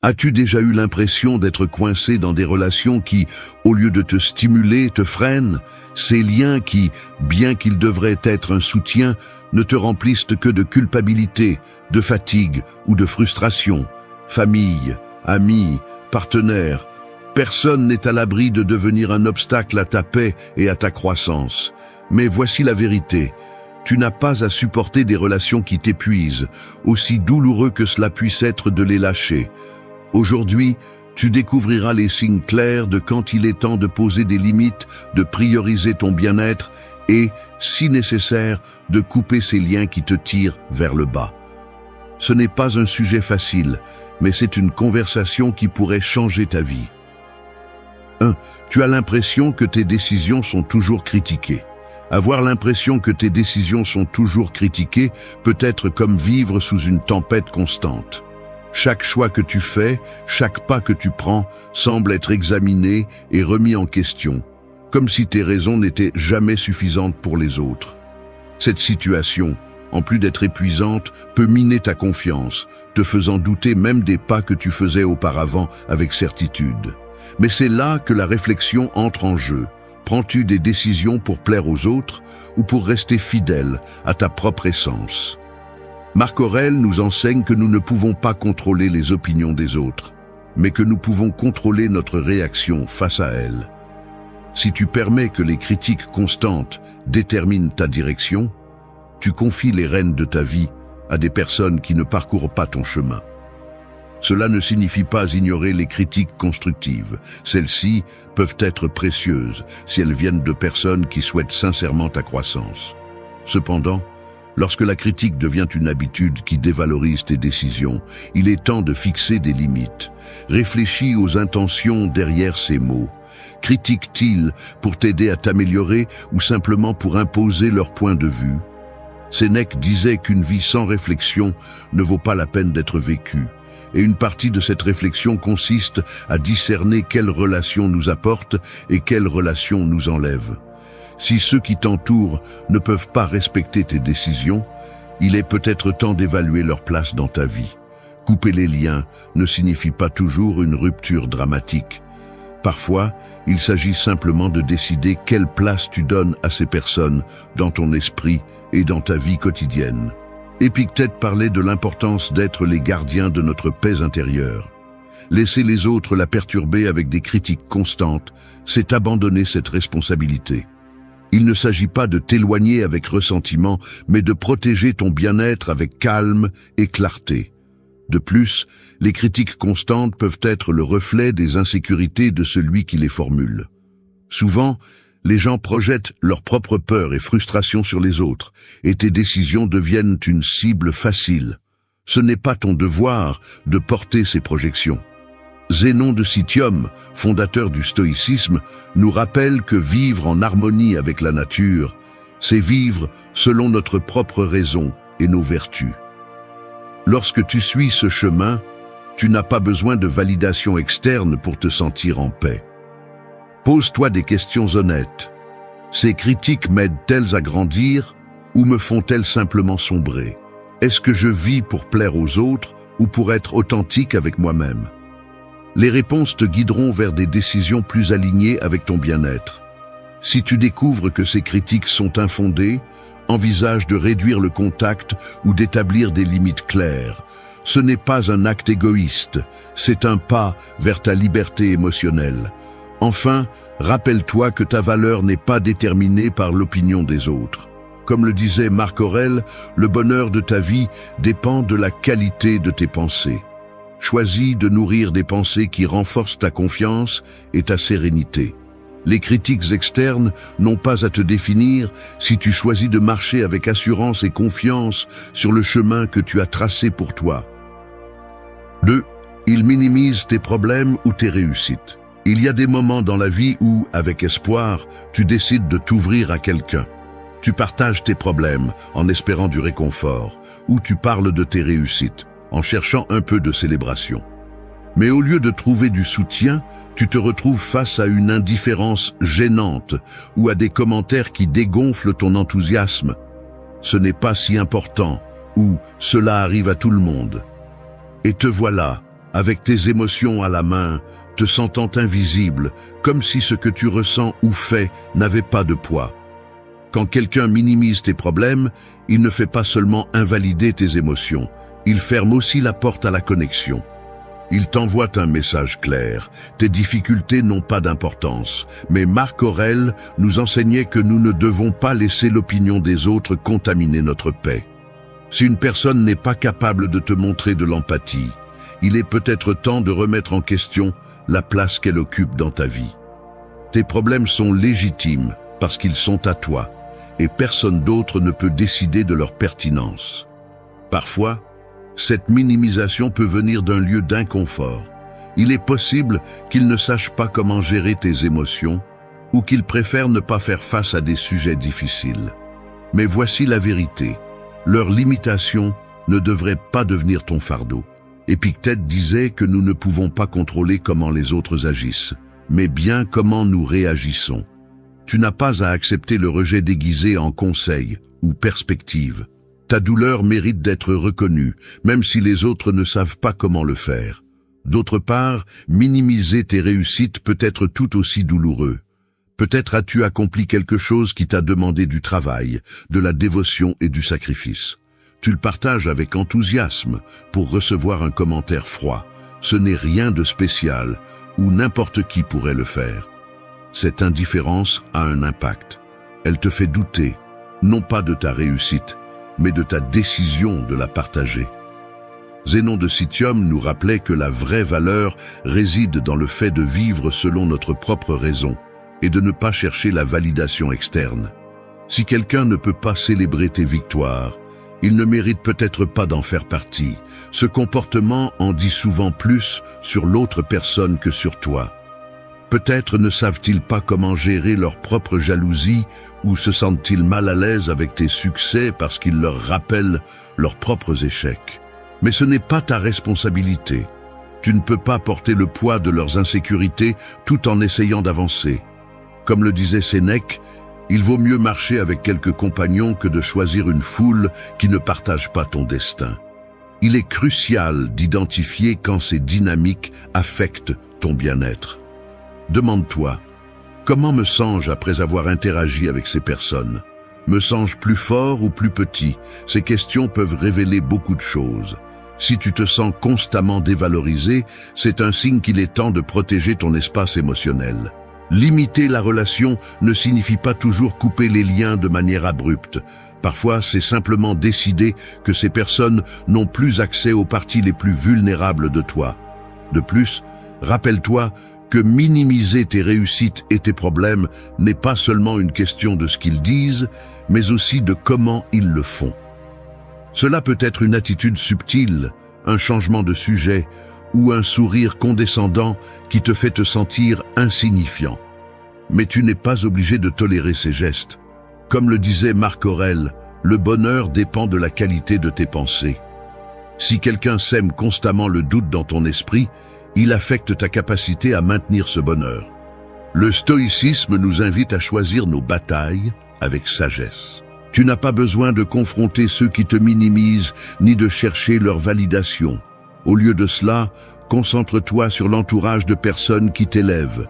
As-tu déjà eu l'impression d'être coincé dans des relations qui, au lieu de te stimuler, te freinent? Ces liens qui, bien qu'ils devraient être un soutien, ne te remplissent que de culpabilité, de fatigue ou de frustration. Famille, amis, partenaires, personne n'est à l'abri de devenir un obstacle à ta paix et à ta croissance. Mais voici la vérité. Tu n'as pas à supporter des relations qui t'épuisent, aussi douloureux que cela puisse être de les lâcher. Aujourd'hui, tu découvriras les signes clairs de quand il est temps de poser des limites, de prioriser ton bien-être et, si nécessaire, de couper ces liens qui te tirent vers le bas. Ce n'est pas un sujet facile, mais c'est une conversation qui pourrait changer ta vie. 1. Tu as l'impression que tes décisions sont toujours critiquées. Avoir l'impression que tes décisions sont toujours critiquées peut être comme vivre sous une tempête constante. Chaque choix que tu fais, chaque pas que tu prends, semble être examiné et remis en question, comme si tes raisons n'étaient jamais suffisantes pour les autres. Cette situation, en plus d'être épuisante, peut miner ta confiance, te faisant douter même des pas que tu faisais auparavant avec certitude. Mais c'est là que la réflexion entre en jeu. Prends-tu des décisions pour plaire aux autres ou pour rester fidèle à ta propre essence? Marc Aurèle nous enseigne que nous ne pouvons pas contrôler les opinions des autres, mais que nous pouvons contrôler notre réaction face à elles. Si tu permets que les critiques constantes déterminent ta direction, tu confies les rênes de ta vie à des personnes qui ne parcourent pas ton chemin. Cela ne signifie pas ignorer les critiques constructives. Celles-ci peuvent être précieuses si elles viennent de personnes qui souhaitent sincèrement ta croissance. Cependant, lorsque la critique devient une habitude qui dévalorise tes décisions, il est temps de fixer des limites. Réfléchis aux intentions derrière ces mots. Critiquent-ils pour t'aider à t'améliorer ou simplement pour imposer leur point de vue? Sénèque disait qu'une vie sans réflexion ne vaut pas la peine d'être vécue. Et une partie de cette réflexion consiste à discerner quelles relations nous apportent et quelles relations nous enlèvent. Si ceux qui t'entourent ne peuvent pas respecter tes décisions, il est peut-être temps d'évaluer leur place dans ta vie. Couper les liens ne signifie pas toujours une rupture dramatique. Parfois, il s'agit simplement de décider quelle place tu donnes à ces personnes dans ton esprit et dans ta vie quotidienne. Épictète parlait de l'importance d'être les gardiens de notre paix intérieure. Laisser les autres la perturber avec des critiques constantes, c'est abandonner cette responsabilité. Il ne s'agit pas de t'éloigner avec ressentiment, mais de protéger ton bien-être avec calme et clarté. De plus, les critiques constantes peuvent être le reflet des insécurités de celui qui les formule. Souvent, les gens projettent leurs propres peurs et frustrations sur les autres, et tes décisions deviennent une cible facile. Ce n'est pas ton devoir de porter ces projections. Zénon de Citium, fondateur du stoïcisme, nous rappelle que vivre en harmonie avec la nature, c'est vivre selon notre propre raison et nos vertus. Lorsque tu suis ce chemin, tu n'as pas besoin de validation externe pour te sentir en paix. Pose-toi des questions honnêtes. Ces critiques m'aident-elles à grandir ou me font-elles simplement sombrer? Est-ce que je vis pour plaire aux autres ou pour être authentique avec moi-même? Les réponses te guideront vers des décisions plus alignées avec ton bien-être. Si tu découvres que ces critiques sont infondées, envisage de réduire le contact ou d'établir des limites claires. Ce n'est pas un acte égoïste, c'est un pas vers ta liberté émotionnelle. Enfin, rappelle-toi que ta valeur n'est pas déterminée par l'opinion des autres. Comme le disait Marc Aurèle, le bonheur de ta vie dépend de la qualité de tes pensées. Choisis de nourrir des pensées qui renforcent ta confiance et ta sérénité. Les critiques externes n'ont pas à te définir si tu choisis de marcher avec assurance et confiance sur le chemin que tu as tracé pour toi. 2. Ils minimisent tes problèmes ou tes réussites. Il y a des moments dans la vie où, avec espoir, tu décides de t'ouvrir à quelqu'un. Tu partages tes problèmes en espérant du réconfort, ou tu parles de tes réussites en cherchant un peu de célébration. Mais au lieu de trouver du soutien, tu te retrouves face à une indifférence gênante ou à des commentaires qui dégonflent ton enthousiasme. Ce n'est pas si important ou cela arrive à tout le monde. Et te voilà, avec tes émotions à la main, te sentant invisible, comme si ce que tu ressens ou fais n'avait pas de poids. Quand quelqu'un minimise tes problèmes, il ne fait pas seulement invalider tes émotions, il ferme aussi la porte à la connexion. Il t'envoie un message clair. Tes difficultés n'ont pas d'importance. Mais Marc Aurèle nous enseignait que nous ne devons pas laisser l'opinion des autres contaminer notre paix. Si une personne n'est pas capable de te montrer de l'empathie, il est peut-être temps de remettre en question la place qu'elle occupe dans ta vie. Tes problèmes sont légitimes parce qu'ils sont à toi, et personne d'autre ne peut décider de leur pertinence. Parfois, cette minimisation peut venir d'un lieu d'inconfort. Il est possible qu'ils ne sachent pas comment gérer tes émotions ou qu'ils préfèrent ne pas faire face à des sujets difficiles. Mais voici la vérité. Leur limitation ne devrait pas devenir ton fardeau. Épictète disait que nous ne pouvons pas contrôler comment les autres agissent, mais bien comment nous réagissons. Tu n'as pas à accepter le rejet déguisé en conseil ou perspective. Ta douleur mérite d'être reconnue, même si les autres ne savent pas comment le faire. D'autre part, minimiser tes réussites peut être tout aussi douloureux. Peut-être as-tu accompli quelque chose qui t'a demandé du travail, de la dévotion et du sacrifice. Tu le partages avec enthousiasme pour recevoir un commentaire froid. Ce n'est rien de spécial, ou n'importe qui pourrait le faire. Cette indifférence a un impact. Elle te fait douter, non pas de ta réussite, mais de ta décision de la partager. Zénon de Citium nous rappelait que la vraie valeur réside dans le fait de vivre selon notre propre raison et de ne pas chercher la validation externe. Si quelqu'un ne peut pas célébrer tes victoires, il ne mérite peut-être pas d'en faire partie. Ce comportement en dit souvent plus sur l'autre personne que sur toi. Peut-être ne savent-ils pas comment gérer leur propre jalousie ou se sentent-ils mal à l'aise avec tes succès parce qu'ils leur rappellent leurs propres échecs. Mais ce n'est pas ta responsabilité. Tu ne peux pas porter le poids de leurs insécurités tout en essayant d'avancer. Comme le disait Sénèque, il vaut mieux marcher avec quelques compagnons que de choisir une foule qui ne partage pas ton destin. Il est crucial d'identifier quand ces dynamiques affectent ton bien-être. Demande-toi, comment me sens-je après avoir interagi avec ces personnes? Me sens-je plus fort ou plus petit? Ces questions peuvent révéler beaucoup de choses. Si tu te sens constamment dévalorisé, c'est un signe qu'il est temps de protéger ton espace émotionnel. Limiter la relation ne signifie pas toujours couper les liens de manière abrupte. Parfois, c'est simplement décider que ces personnes n'ont plus accès aux parties les plus vulnérables de toi. De plus, rappelle-toi que minimiser tes réussites et tes problèmes n'est pas seulement une question de ce qu'ils disent, mais aussi de comment ils le font. Cela peut être une attitude subtile, un changement de sujet ou un sourire condescendant qui te fait te sentir insignifiant. Mais tu n'es pas obligé de tolérer ces gestes. Comme le disait Marc Aurèle, le bonheur dépend de la qualité de tes pensées. Si quelqu'un sème constamment le doute dans ton esprit, il affecte ta capacité à maintenir ce bonheur. Le stoïcisme nous invite à choisir nos batailles avec sagesse. Tu n'as pas besoin de confronter ceux qui te minimisent, ni de chercher leur validation. Au lieu de cela, concentre-toi sur l'entourage de personnes qui t'élèvent.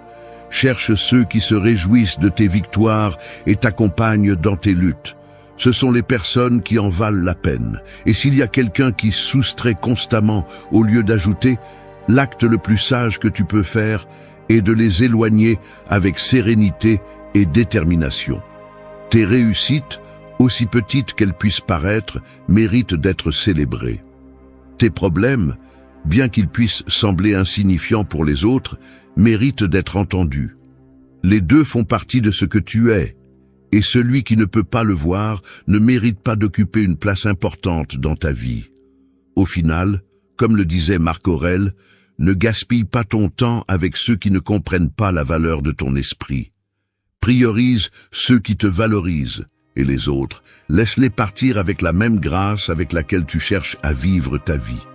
Cherche ceux qui se réjouissent de tes victoires et t'accompagnent dans tes luttes. Ce sont les personnes qui en valent la peine. Et s'il y a quelqu'un qui soustrait constamment au lieu d'ajouter, l'acte le plus sage que tu peux faire est de les éloigner avec sérénité et détermination. Tes réussites, aussi petites qu'elles puissent paraître, méritent d'être célébrées. Tes problèmes, bien qu'ils puissent sembler insignifiants pour les autres, méritent d'être entendus. Les deux font partie de ce que tu es, et celui qui ne peut pas le voir ne mérite pas d'occuper une place importante dans ta vie. Au final, comme le disait Marc Aurèle, ne gaspille pas ton temps avec ceux qui ne comprennent pas la valeur de ton esprit. Priorise ceux qui te valorisent, et les autres, laisse-les partir avec la même grâce avec laquelle tu cherches à vivre ta vie.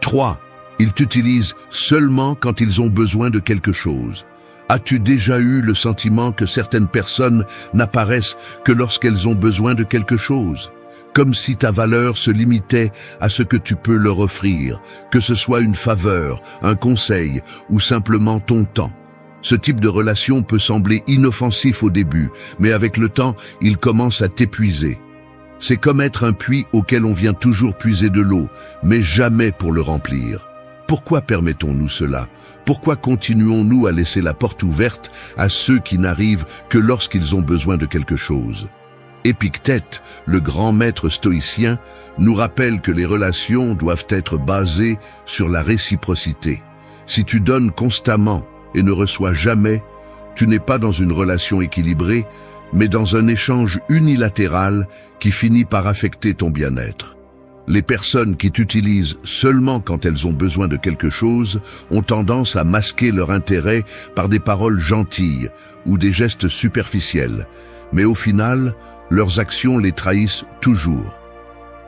3. Ils t'utilisent seulement quand ils ont besoin de quelque chose. As-tu déjà eu le sentiment que certaines personnes n'apparaissent que lorsqu'elles ont besoin de quelque chose? comme si ta valeur se limitait à ce que tu peux leur offrir, que ce soit une faveur, un conseil ou simplement ton temps. Ce type de relation peut sembler inoffensif au début, mais avec le temps, il commence à t'épuiser. C'est comme être un puits auquel on vient toujours puiser de l'eau, mais jamais pour le remplir. Pourquoi permettons-nous cela? Pourquoi continuons-nous à laisser la porte ouverte à ceux qui n'arrivent que lorsqu'ils ont besoin de quelque chose? Épictète, le grand maître stoïcien, nous rappelle que les relations doivent être basées sur la réciprocité. Si tu donnes constamment et ne reçois jamais, tu n'es pas dans une relation équilibrée, mais dans un échange unilatéral qui finit par affecter ton bien-être. Les personnes qui t'utilisent seulement quand elles ont besoin de quelque chose ont tendance à masquer leur intérêt par des paroles gentilles ou des gestes superficiels, mais au final, leurs actions les trahissent toujours.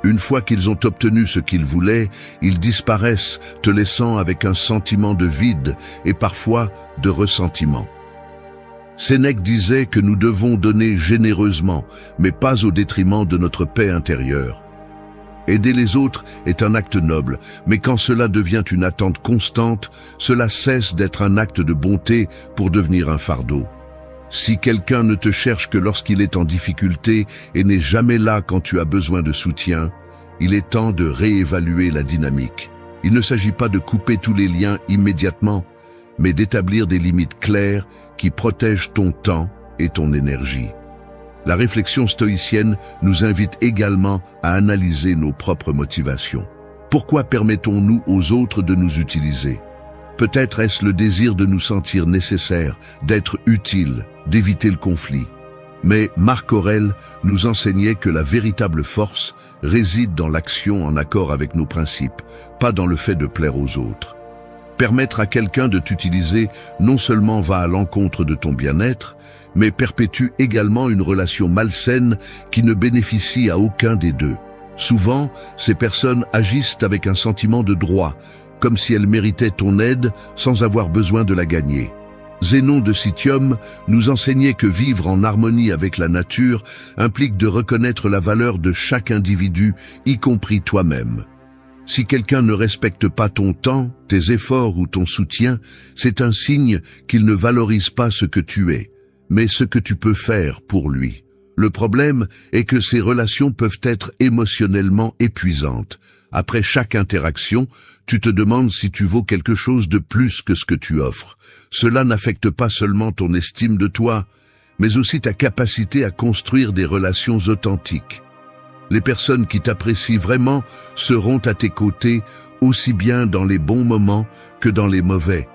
Une fois qu'ils ont obtenu ce qu'ils voulaient, ils disparaissent, te laissant avec un sentiment de vide et parfois de ressentiment. Sénèque disait que nous devons donner généreusement, mais pas au détriment de notre paix intérieure. Aider les autres est un acte noble, mais quand cela devient une attente constante, cela cesse d'être un acte de bonté pour devenir un fardeau. Si quelqu'un ne te cherche que lorsqu'il est en difficulté et n'est jamais là quand tu as besoin de soutien, il est temps de réévaluer la dynamique. Il ne s'agit pas de couper tous les liens immédiatement, mais d'établir des limites claires qui protègent ton temps et ton énergie. La réflexion stoïcienne nous invite également à analyser nos propres motivations. Pourquoi permettons-nous aux autres de nous utiliser? Peut-être est-ce le désir de nous sentir nécessaires, d'être utiles, d'éviter le conflit. Mais Marc Aurèle nous enseignait que la véritable force réside dans l'action en accord avec nos principes, pas dans le fait de plaire aux autres. Permettre à quelqu'un de t'utiliser non seulement va à l'encontre de ton bien-être, mais perpétue également une relation malsaine qui ne bénéficie à aucun des deux. Souvent, ces personnes agissent avec un sentiment de droit, comme si elles méritaient ton aide sans avoir besoin de la gagner. Zénon de Citium nous enseignait que vivre en harmonie avec la nature implique de reconnaître la valeur de chaque individu, y compris toi-même. Si quelqu'un ne respecte pas ton temps, tes efforts ou ton soutien, c'est un signe qu'il ne valorise pas ce que tu es, mais ce que tu peux faire pour lui. Le problème est que ces relations peuvent être émotionnellement épuisantes. Après chaque interaction, tu te demandes si tu vaux quelque chose de plus que ce que tu offres. Cela n'affecte pas seulement ton estime de toi, mais aussi ta capacité à construire des relations authentiques. Les personnes qui t'apprécient vraiment seront à tes côtés aussi bien dans les bons moments que dans les mauvais,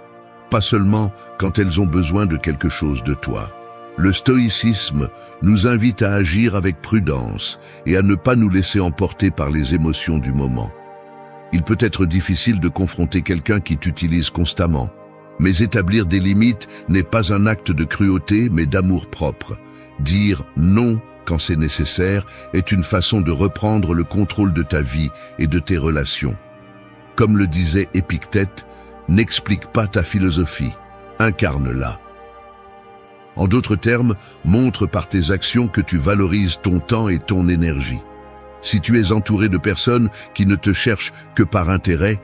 pas seulement quand elles ont besoin de quelque chose de toi. Le stoïcisme nous invite à agir avec prudence et à ne pas nous laisser emporter par les émotions du moment. Il peut être difficile de confronter quelqu'un qui t'utilise constamment, mais établir des limites n'est pas un acte de cruauté mais d'amour-propre. Dire non quand c'est nécessaire est une façon de reprendre le contrôle de ta vie et de tes relations. Comme le disait Épictète, n'explique pas ta philosophie, incarne-la. En d'autres termes, montre par tes actions que tu valorises ton temps et ton énergie. Si tu es entouré de personnes qui ne te cherchent que par intérêt,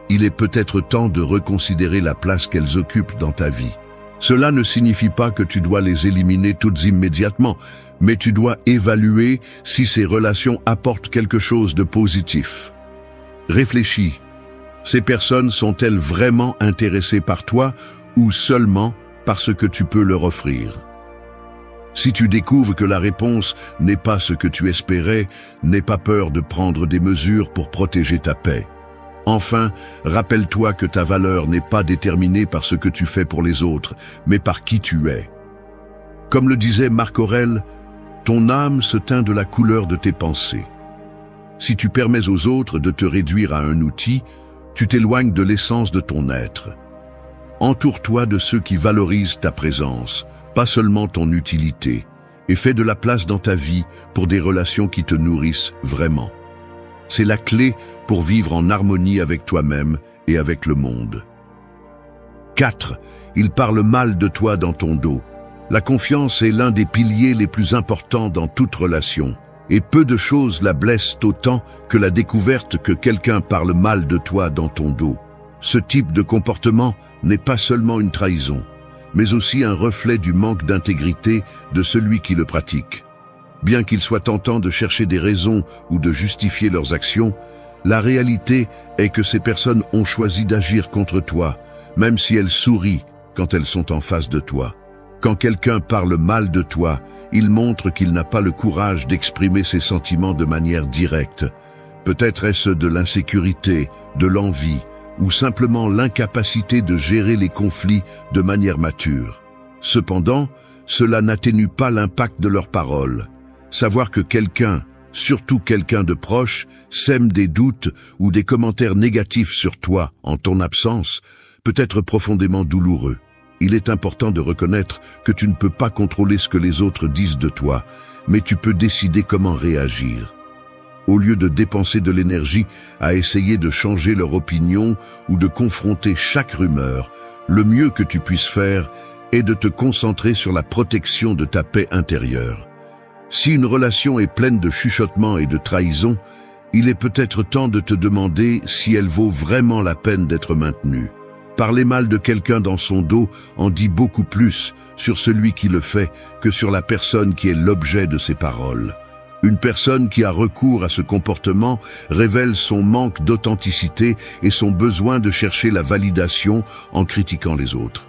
il est peut-être temps de reconsidérer la place qu'elles occupent dans ta vie. Cela ne signifie pas que tu dois les éliminer toutes immédiatement, mais tu dois évaluer si ces relations apportent quelque chose de positif. Réfléchis. Ces personnes sont-elles vraiment intéressées par toi ou seulement parce que tu peux leur offrir? Si tu découvres que la réponse n'est pas ce que tu espérais, n'aie pas peur de prendre des mesures pour protéger ta paix. Enfin, rappelle-toi que ta valeur n'est pas déterminée par ce que tu fais pour les autres, mais par qui tu es. Comme le disait Marc Aurèle, ton âme se teint de la couleur de tes pensées. Si tu permets aux autres de te réduire à un outil, tu t'éloignes de l'essence de ton être. Entoure-toi de ceux qui valorisent ta présence, pas seulement ton utilité, et fais de la place dans ta vie pour des relations qui te nourrissent vraiment. C'est la clé pour vivre en harmonie avec toi-même et avec le monde. 4. Il parle mal de toi dans ton dos. La confiance est l'un des piliers les plus importants dans toute relation. Et peu de choses la blessent autant que la découverte que quelqu'un parle mal de toi dans ton dos. Ce type de comportement n'est pas seulement une trahison, mais aussi un reflet du manque d'intégrité de celui qui le pratique. Bien qu'il soit tentant de chercher des raisons ou de justifier leurs actions, la réalité est que ces personnes ont choisi d'agir contre toi, même si elles sourient quand elles sont en face de toi. Quand quelqu'un parle mal de toi, il montre qu'il n'a pas le courage d'exprimer ses sentiments de manière directe. Peut-être est-ce de l'insécurité, de l'envie, ou simplement l'incapacité de gérer les conflits de manière mature. Cependant, cela n'atténue pas l'impact de leurs paroles. Savoir que quelqu'un, surtout quelqu'un de proche, sème des doutes ou des commentaires négatifs sur toi en ton absence, peut être profondément douloureux. Il est important de reconnaître que tu ne peux pas contrôler ce que les autres disent de toi, mais tu peux décider comment réagir. Au lieu de dépenser de l'énergie à essayer de changer leur opinion ou de confronter chaque rumeur, le mieux que tu puisses faire est de te concentrer sur la protection de ta paix intérieure. Si une relation est pleine de chuchotements et de trahisons, il est peut-être temps de te demander si elle vaut vraiment la peine d'être maintenue. Parler mal de quelqu'un dans son dos en dit beaucoup plus sur celui qui le fait que sur la personne qui est l'objet de ses paroles. Une personne qui a recours à ce comportement révèle son manque d'authenticité et son besoin de chercher la validation en critiquant les autres.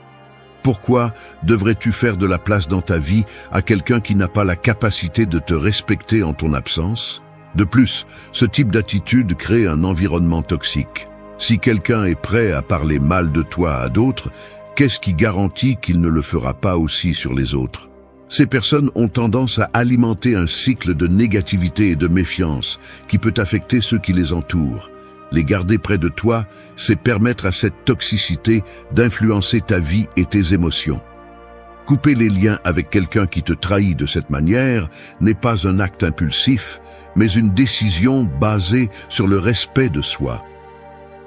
Pourquoi devrais-tu faire de la place dans ta vie à quelqu'un qui n'a pas la capacité de te respecter en ton absence? De plus, ce type d'attitude crée un environnement toxique. Si quelqu'un est prêt à parler mal de toi à d'autres, qu'est-ce qui garantit qu'il ne le fera pas aussi sur les autres? Ces personnes ont tendance à alimenter un cycle de négativité et de méfiance qui peut affecter ceux qui les entourent. Les garder près de toi, c'est permettre à cette toxicité d'influencer ta vie et tes émotions. Couper les liens avec quelqu'un qui te trahit de cette manière n'est pas un acte impulsif, mais une décision basée sur le respect de soi.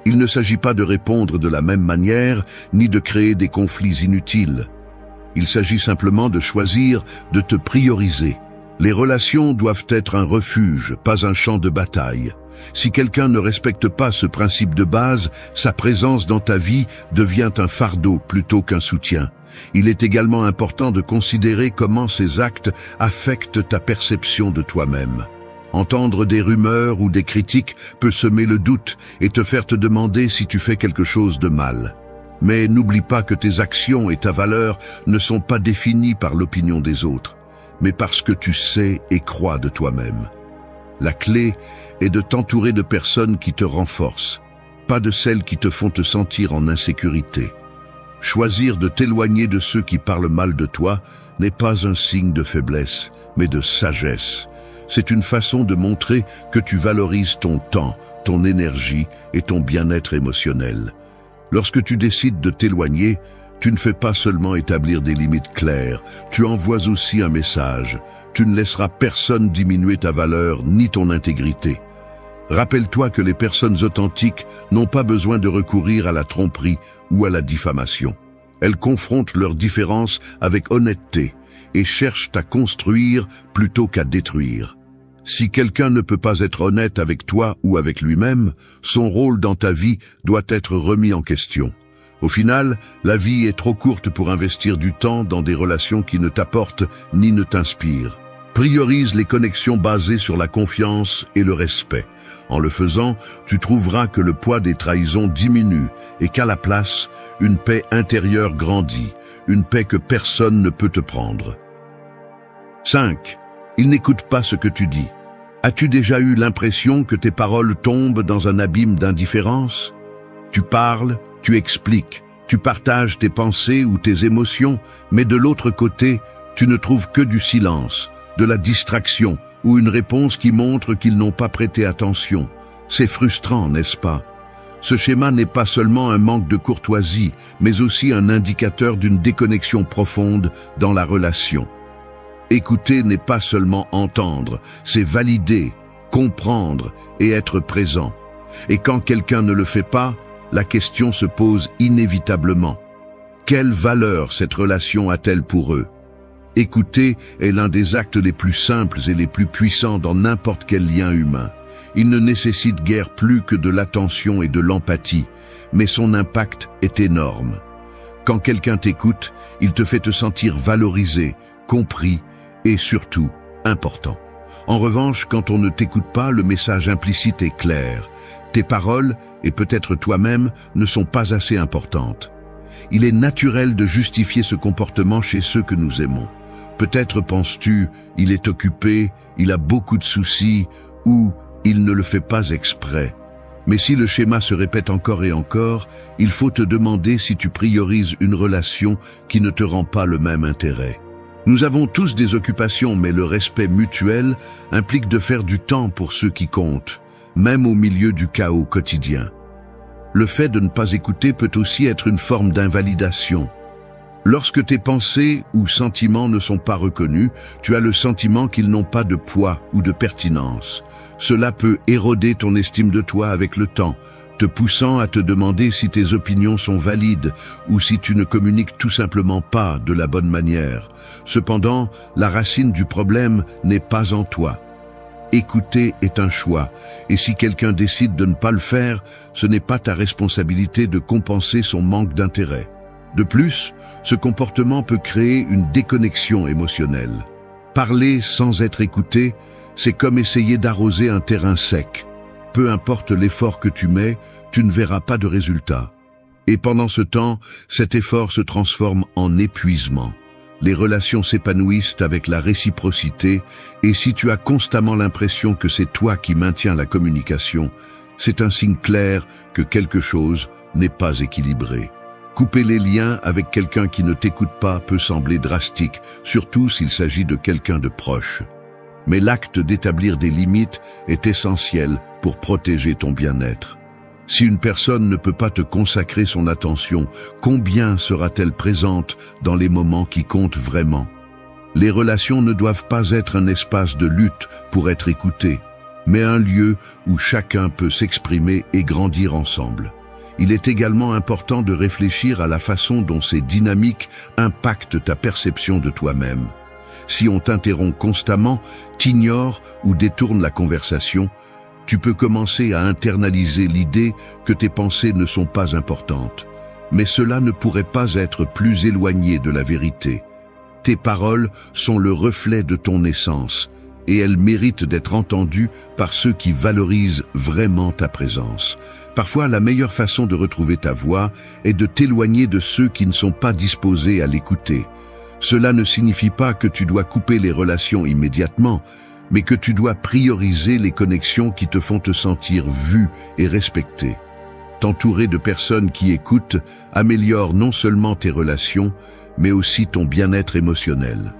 Il ne s'agit pas de répondre de la même manière, ni de créer des conflits inutiles. Il s'agit simplement de choisir de te prioriser. Les relations doivent être un refuge, pas un champ de bataille. Si quelqu'un ne respecte pas ce principe de base, sa présence dans ta vie devient un fardeau plutôt qu'un soutien. Il est également important de considérer comment ces actes affectent ta perception de toi-même. Entendre des rumeurs ou des critiques peut semer le doute et te faire te demander si tu fais quelque chose de mal. Mais n'oublie pas que tes actions et ta valeur ne sont pas définies par l'opinion des autres, mais par ce que tu sais et crois de toi-même. La clé est de t'entourer de personnes qui te renforcent, pas de celles qui te font te sentir en insécurité. Choisir de t'éloigner de ceux qui parlent mal de toi n'est pas un signe de faiblesse, mais de sagesse. C'est une façon de montrer que tu valorises ton temps, ton énergie et ton bien-être émotionnel. Lorsque tu décides de t'éloigner, tu ne fais pas seulement établir des limites claires, tu envoies aussi un message. Tu ne laisseras personne diminuer ta valeur ni ton intégrité. Rappelle-toi que les personnes authentiques n'ont pas besoin de recourir à la tromperie ou à la diffamation. Elles confrontent leurs différences avec honnêteté et cherchent à construire plutôt qu'à détruire. Si quelqu'un ne peut pas être honnête avec toi ou avec lui-même, son rôle dans ta vie doit être remis en question. Au final, la vie est trop courte pour investir du temps dans des relations qui ne t'apportent ni ne t'inspirent. Priorise les connexions basées sur la confiance et le respect. En le faisant, tu trouveras que le poids des trahisons diminue et qu'à la place, une paix intérieure grandit, une paix que personne ne peut te prendre. 5. Il n'écoute pas ce que tu dis. As-tu déjà eu l'impression que tes paroles tombent dans un abîme d'indifférence? Tu parles, tu expliques, tu partages tes pensées ou tes émotions, mais de l'autre côté, tu ne trouves que du silence, de la distraction ou une réponse qui montre qu'ils n'ont pas prêté attention. C'est frustrant, n'est-ce pas? Ce schéma n'est pas seulement un manque de courtoisie, mais aussi un indicateur d'une déconnexion profonde dans la relation. Écouter n'est pas seulement entendre, c'est valider, comprendre et être présent. Et quand quelqu'un ne le fait pas, la question se pose inévitablement. Quelle valeur cette relation a-t-elle pour eux? Écouter est l'un des actes les plus simples et les plus puissants dans n'importe quel lien humain. Il ne nécessite guère plus que de l'attention et de l'empathie, mais son impact est énorme. Quand quelqu'un t'écoute, il te fait te sentir valorisé, compris et surtout important. En revanche, quand on ne t'écoute pas, le message implicite est clair. Tes paroles, et peut-être toi-même, ne sont pas assez importantes. Il est naturel de justifier ce comportement chez ceux que nous aimons. Peut-être penses-tu, il est occupé, il a beaucoup de soucis, ou il ne le fait pas exprès. Mais si le schéma se répète encore et encore, il faut te demander si tu priorises une relation qui ne te rend pas le même intérêt. Nous avons tous des occupations, mais le respect mutuel implique de faire du temps pour ceux qui comptent, même au milieu du chaos quotidien. Le fait de ne pas écouter peut aussi être une forme d'invalidation. Lorsque tes pensées ou sentiments ne sont pas reconnus, tu as le sentiment qu'ils n'ont pas de poids ou de pertinence. Cela peut éroder ton estime de toi avec le temps, te poussant à te demander si tes opinions sont valides ou si tu ne communiques tout simplement pas de la bonne manière. Cependant, la racine du problème n'est pas en toi. Écouter est un choix, et si quelqu'un décide de ne pas le faire, ce n'est pas ta responsabilité de compenser son manque d'intérêt. De plus, ce comportement peut créer une déconnexion émotionnelle. Parler sans être écouté, c'est comme essayer d'arroser un terrain sec. Peu importe l'effort que tu mets, tu ne verras pas de résultat. Et pendant ce temps, cet effort se transforme en épuisement. Les relations s'épanouissent avec la réciprocité, et si tu as constamment l'impression que c'est toi qui maintiens la communication, c'est un signe clair que quelque chose n'est pas équilibré. Couper les liens avec quelqu'un qui ne t'écoute pas peut sembler drastique, surtout s'il s'agit de quelqu'un de proche. Mais l'acte d'établir des limites est essentiel pour protéger ton bien-être. Si une personne ne peut pas te consacrer son attention, combien sera-t-elle présente dans les moments qui comptent vraiment? Les relations ne doivent pas être un espace de lutte pour être écoutées, mais un lieu où chacun peut s'exprimer et grandir ensemble. Il est également important de réfléchir à la façon dont ces dynamiques impactent ta perception de toi-même. Si on t'interrompt constamment, t'ignore ou détourne la conversation, tu peux commencer à internaliser l'idée que tes pensées ne sont pas importantes. Mais cela ne pourrait pas être plus éloigné de la vérité. Tes paroles sont le reflet de ton essence, et elles méritent d'être entendues par ceux qui valorisent vraiment ta présence. Parfois, la meilleure façon de retrouver ta voix est de t'éloigner de ceux qui ne sont pas disposés à l'écouter. Cela ne signifie pas que tu dois couper les relations immédiatement, mais que tu dois prioriser les connexions qui te font te sentir vu et respecté. T'entourer de personnes qui écoutent améliore non seulement tes relations, mais aussi ton bien-être émotionnel.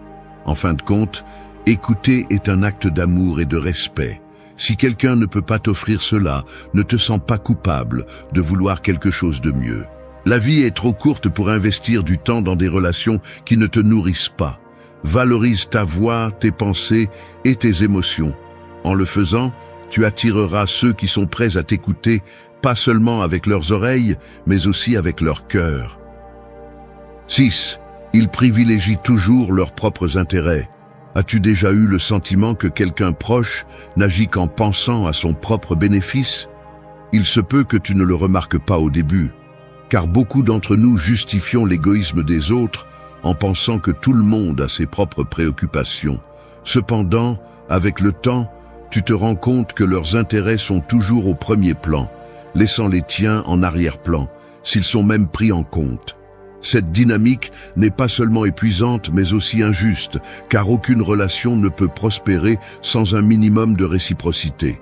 En fin de compte, écouter est un acte d'amour et de respect. Si quelqu'un ne peut pas t'offrir cela, ne te sens pas coupable de vouloir quelque chose de mieux. La vie est trop courte pour investir du temps dans des relations qui ne te nourrissent pas. Valorise ta voix, tes pensées et tes émotions. En le faisant, tu attireras ceux qui sont prêts à t'écouter, pas seulement avec leurs oreilles, mais aussi avec leur cœur. 6. Ils privilégient toujours leurs propres intérêts. As-tu déjà eu le sentiment que quelqu'un proche n'agit qu'en pensant à son propre bénéfice? Il se peut que tu ne le remarques pas au début, car beaucoup d'entre nous justifions l'égoïsme des autres en pensant que tout le monde a ses propres préoccupations. Cependant, avec le temps, tu te rends compte que leurs intérêts sont toujours au premier plan, laissant les tiens en arrière-plan, s'ils sont même pris en compte. Cette dynamique n'est pas seulement épuisante, mais aussi injuste, car aucune relation ne peut prospérer sans un minimum de réciprocité.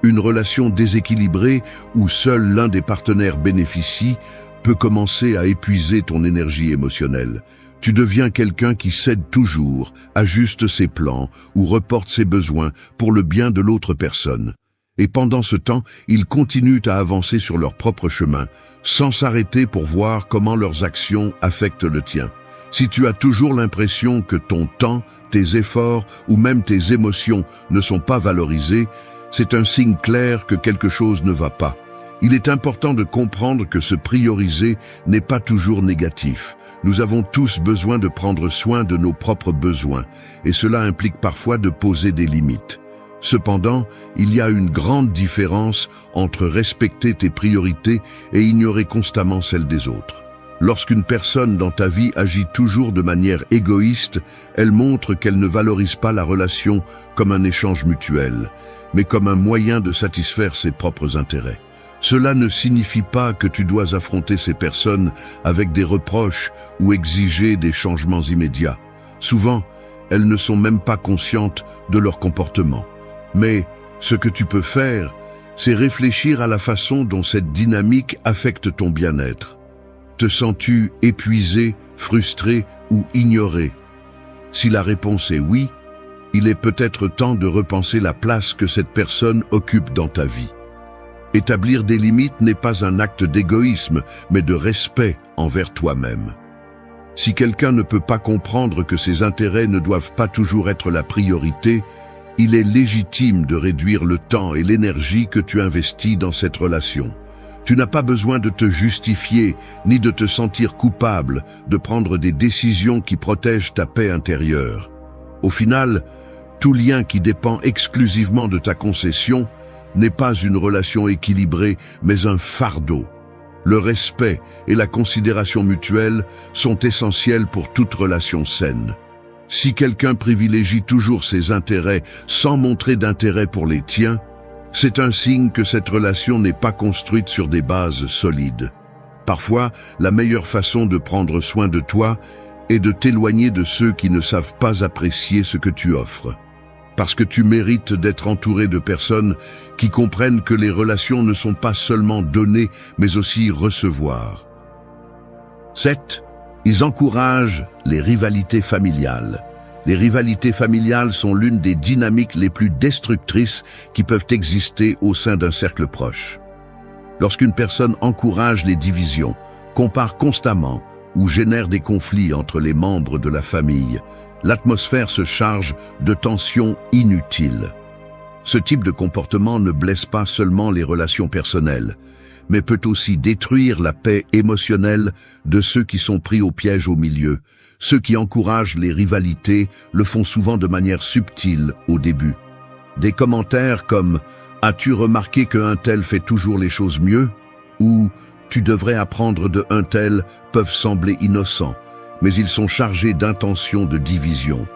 Une relation déséquilibrée où seul l'un des partenaires bénéficie peut commencer à épuiser ton énergie émotionnelle. Tu deviens quelqu'un qui cède toujours, ajuste ses plans ou reporte ses besoins pour le bien de l'autre personne. Et pendant ce temps, ils continuent à avancer sur leur propre chemin, sans s'arrêter pour voir comment leurs actions affectent le tien. Si tu as toujours l'impression que ton temps, tes efforts ou même tes émotions ne sont pas valorisés, c'est un signe clair que quelque chose ne va pas. Il est important de comprendre que se prioriser n'est pas toujours négatif. Nous avons tous besoin de prendre soin de nos propres besoins, et cela implique parfois de poser des limites. Cependant, il y a une grande différence entre respecter tes priorités et ignorer constamment celles des autres. Lorsqu'une personne dans ta vie agit toujours de manière égoïste, elle montre qu'elle ne valorise pas la relation comme un échange mutuel, mais comme un moyen de satisfaire ses propres intérêts. Cela ne signifie pas que tu dois affronter ces personnes avec des reproches ou exiger des changements immédiats. Souvent, elles ne sont même pas conscientes de leur comportement. Mais ce que tu peux faire, c'est réfléchir à la façon dont cette dynamique affecte ton bien-être. Te sens-tu épuisé, frustré ou ignoré? Si la réponse est oui, il est peut-être temps de repenser la place que cette personne occupe dans ta vie. Établir des limites n'est pas un acte d'égoïsme, mais de respect envers toi-même. Si quelqu'un ne peut pas comprendre que ses intérêts ne doivent pas toujours être la priorité, il est légitime de réduire le temps et l'énergie que tu investis dans cette relation. Tu n'as pas besoin de te justifier, ni de te sentir coupable, de prendre des décisions qui protègent ta paix intérieure. Au final, tout lien qui dépend exclusivement de ta concession n'est pas une relation équilibrée, mais un fardeau. Le respect et la considération mutuelle sont essentiels pour toute relation saine. Si quelqu'un privilégie toujours ses intérêts sans montrer d'intérêt pour les tiens, c'est un signe que cette relation n'est pas construite sur des bases solides. Parfois, la meilleure façon de prendre soin de toi est de t'éloigner de ceux qui ne savent pas apprécier ce que tu offres. Parce que tu mérites d'être entouré de personnes qui comprennent que les relations ne sont pas seulement donner, mais aussi recevoir. 7. Ils encouragent les rivalités familiales. Les rivalités familiales sont l'une des dynamiques les plus destructrices qui peuvent exister au sein d'un cercle proche. Lorsqu'une personne encourage les divisions, compare constamment ou génère des conflits entre les membres de la famille, l'atmosphère se charge de tensions inutiles. Ce type de comportement ne blesse pas seulement les relations personnelles, mais peut aussi détruire la paix émotionnelle de ceux qui sont pris au piège au milieu. Ceux qui encouragent les rivalités le font souvent de manière subtile au début. Des commentaires comme « As-tu remarqué qu'un tel fait toujours les choses mieux ?» ou « Tu devrais apprendre de un tel » peuvent sembler innocents, mais ils sont chargés d'intentions de division.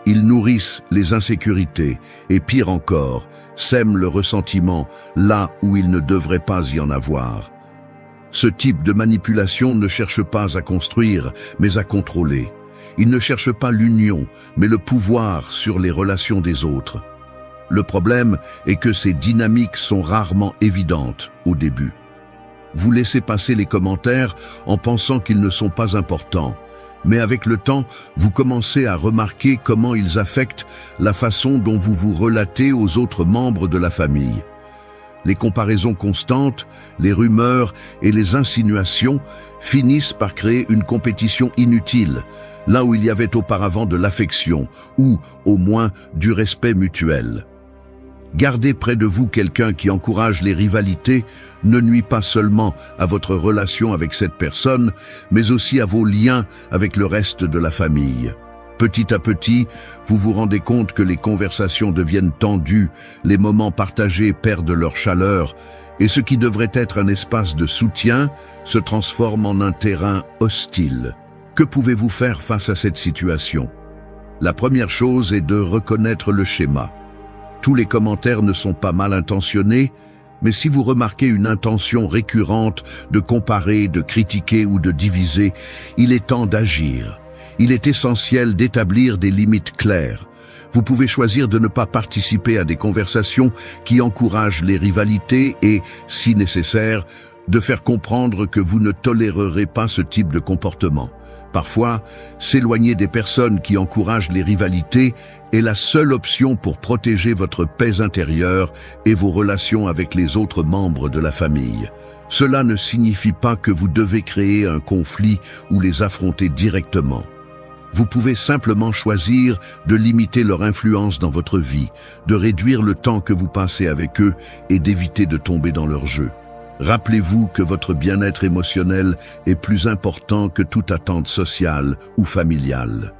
Ils nourrissent les insécurités et, pire encore, sèment le ressentiment là où il ne devrait pas y en avoir. Ce type de manipulation ne cherche pas à construire, mais à contrôler. Il ne cherche pas l'union, mais le pouvoir sur les relations des autres. Le problème est que ces dynamiques sont rarement évidentes au début. Vous laissez passer les commentaires en pensant qu'ils ne sont pas importants. Mais avec le temps, vous commencez à remarquer comment ils affectent la façon dont vous vous relatez aux autres membres de la famille. Les comparaisons constantes, les rumeurs et les insinuations finissent par créer une compétition inutile, là où il y avait auparavant de l'affection, ou au moins du respect mutuel. Garder près de vous quelqu'un qui encourage les rivalités ne nuit pas seulement à votre relation avec cette personne, mais aussi à vos liens avec le reste de la famille. Petit à petit, vous vous rendez compte que les conversations deviennent tendues, les moments partagés perdent leur chaleur, et ce qui devrait être un espace de soutien se transforme en un terrain hostile. Que pouvez-vous faire face à cette situation? La première chose est de reconnaître le schéma. Tous les commentaires ne sont pas mal intentionnés, mais si vous remarquez une intention récurrente de comparer, de critiquer ou de diviser, il est temps d'agir. Il est essentiel d'établir des limites claires. Vous pouvez choisir de ne pas participer à des conversations qui encouragent les rivalités et, si nécessaire, de faire comprendre que vous ne tolérerez pas ce type de comportement. Parfois, s'éloigner des personnes qui encouragent les rivalités est la seule option pour protéger votre paix intérieure et vos relations avec les autres membres de la famille. Cela ne signifie pas que vous devez créer un conflit ou les affronter directement. Vous pouvez simplement choisir de limiter leur influence dans votre vie, de réduire le temps que vous passez avec eux et d'éviter de tomber dans leur jeu. Rappelez-vous que votre bien-être émotionnel est plus important que toute attente sociale ou familiale.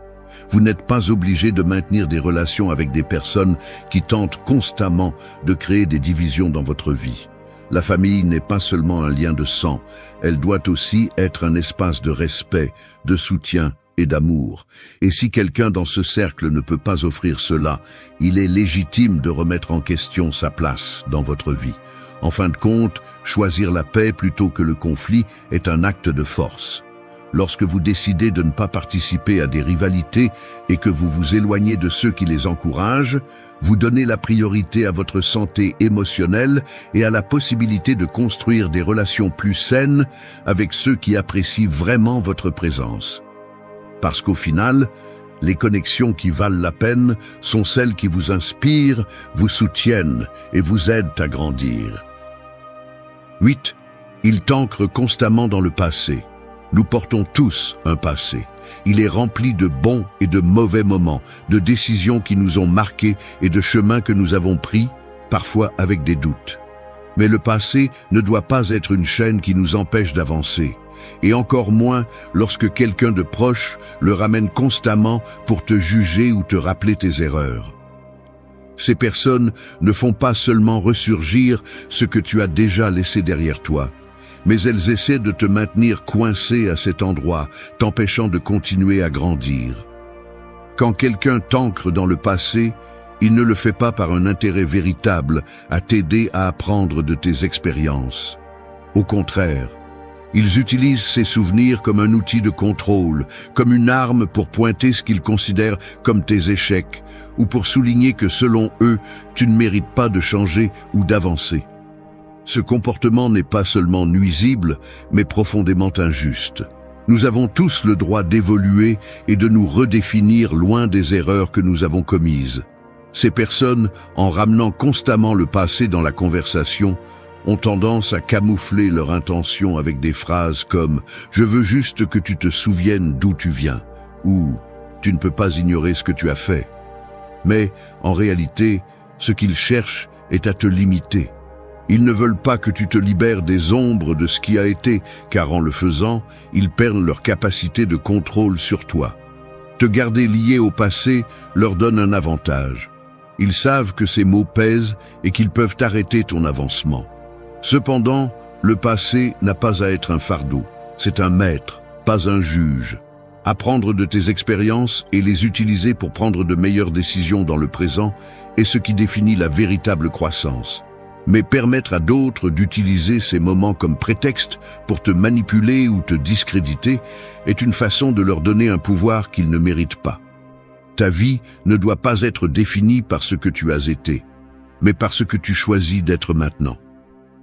Vous n'êtes pas obligé de maintenir des relations avec des personnes qui tentent constamment de créer des divisions dans votre vie. La famille n'est pas seulement un lien de sang, elle doit aussi être un espace de respect, de soutien et d'amour. Et si quelqu'un dans ce cercle ne peut pas offrir cela, il est légitime de remettre en question sa place dans votre vie. En fin de compte, choisir la paix plutôt que le conflit est un acte de force. Lorsque vous décidez de ne pas participer à des rivalités et que vous vous éloignez de ceux qui les encouragent, vous donnez la priorité à votre santé émotionnelle et à la possibilité de construire des relations plus saines avec ceux qui apprécient vraiment votre présence. Parce qu'au final, les connexions qui valent la peine sont celles qui vous inspirent, vous soutiennent et vous aident à grandir. 8. Il t'ancre constamment dans le passé. Nous portons tous un passé. Il est rempli de bons et de mauvais moments, de décisions qui nous ont marqués et de chemins que nous avons pris, parfois avec des doutes. Mais le passé ne doit pas être une chaîne qui nous empêche d'avancer, et encore moins lorsque quelqu'un de proche le ramène constamment pour te juger ou te rappeler tes erreurs. Ces personnes ne font pas seulement ressurgir ce que tu as déjà laissé derrière toi, mais elles essaient de te maintenir coincé à cet endroit, t'empêchant de continuer à grandir. Quand quelqu'un t'ancre dans le passé, il ne le fait pas par un intérêt véritable à t'aider à apprendre de tes expériences. Au contraire, ils utilisent ces souvenirs comme un outil de contrôle, comme une arme pour pointer ce qu'ils considèrent comme tes échecs, ou pour souligner que selon eux, tu ne mérites pas de changer ou d'avancer. Ce comportement n'est pas seulement nuisible, mais profondément injuste. Nous avons tous le droit d'évoluer et de nous redéfinir loin des erreurs que nous avons commises. Ces personnes, en ramenant constamment le passé dans la conversation, ont tendance à camoufler leur intention avec des phrases comme « Je veux juste que tu te souviennes d'où tu viens » ou « Tu ne peux pas ignorer ce que tu as fait ». Mais, en réalité, ce qu'ils cherchent est à te limiter. Ils ne veulent pas que tu te libères des ombres de ce qui a été, car en le faisant, ils perdent leur capacité de contrôle sur toi. Te garder lié au passé leur donne un avantage. Ils savent que ces mots pèsent et qu'ils peuvent arrêter ton avancement. Cependant, le passé n'a pas à être un fardeau. C'est un maître, pas un juge. Apprendre de tes expériences et les utiliser pour prendre de meilleures décisions dans le présent est ce qui définit la véritable croissance. Mais permettre à d'autres d'utiliser ces moments comme prétexte pour te manipuler ou te discréditer est une façon de leur donner un pouvoir qu'ils ne méritent pas. Ta vie ne doit pas être définie par ce que tu as été, mais par ce que tu choisis d'être maintenant.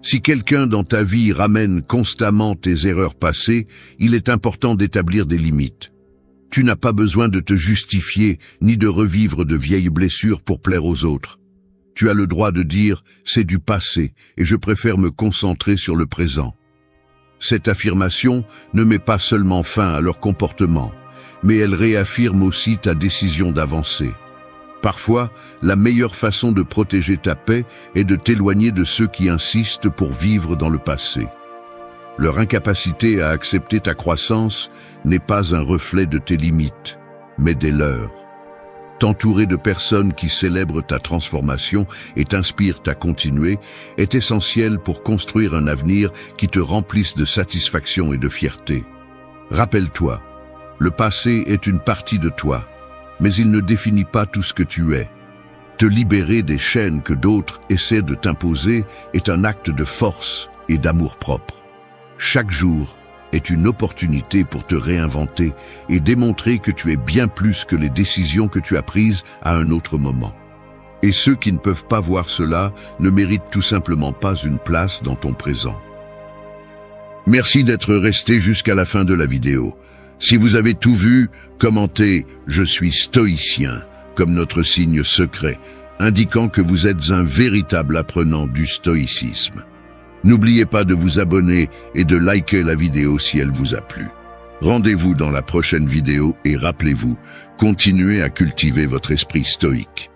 Si quelqu'un dans ta vie ramène constamment tes erreurs passées, il est important d'établir des limites. Tu n'as pas besoin de te justifier ni de revivre de vieilles blessures pour plaire aux autres. Tu as le droit de dire « c'est du passé et je préfère me concentrer sur le présent ». Cette affirmation ne met pas seulement fin à leur comportement, mais elle réaffirme aussi ta décision d'avancer. Parfois, la meilleure façon de protéger ta paix est de t'éloigner de ceux qui insistent pour vivre dans le passé. Leur incapacité à accepter ta croissance n'est pas un reflet de tes limites, mais des leurs. T'entourer de personnes qui célèbrent ta transformation et t'inspirent à continuer est essentiel pour construire un avenir qui te remplisse de satisfaction et de fierté. Rappelle-toi, le passé est une partie de toi, mais il ne définit pas tout ce que tu es. Te libérer des chaînes que d'autres essaient de t'imposer est un acte de force et d'amour-propre. Chaque jour est une opportunité pour te réinventer et démontrer que tu es bien plus que les décisions que tu as prises à un autre moment. Et ceux qui ne peuvent pas voir cela ne méritent tout simplement pas une place dans ton présent. Merci d'être resté jusqu'à la fin de la vidéo. Si vous avez tout vu, commentez « Je suis stoïcien » comme notre signe secret, indiquant que vous êtes un véritable apprenant du stoïcisme. N'oubliez pas de vous abonner et de liker la vidéo si elle vous a plu. Rendez-vous dans la prochaine vidéo et rappelez-vous, continuez à cultiver votre esprit stoïque.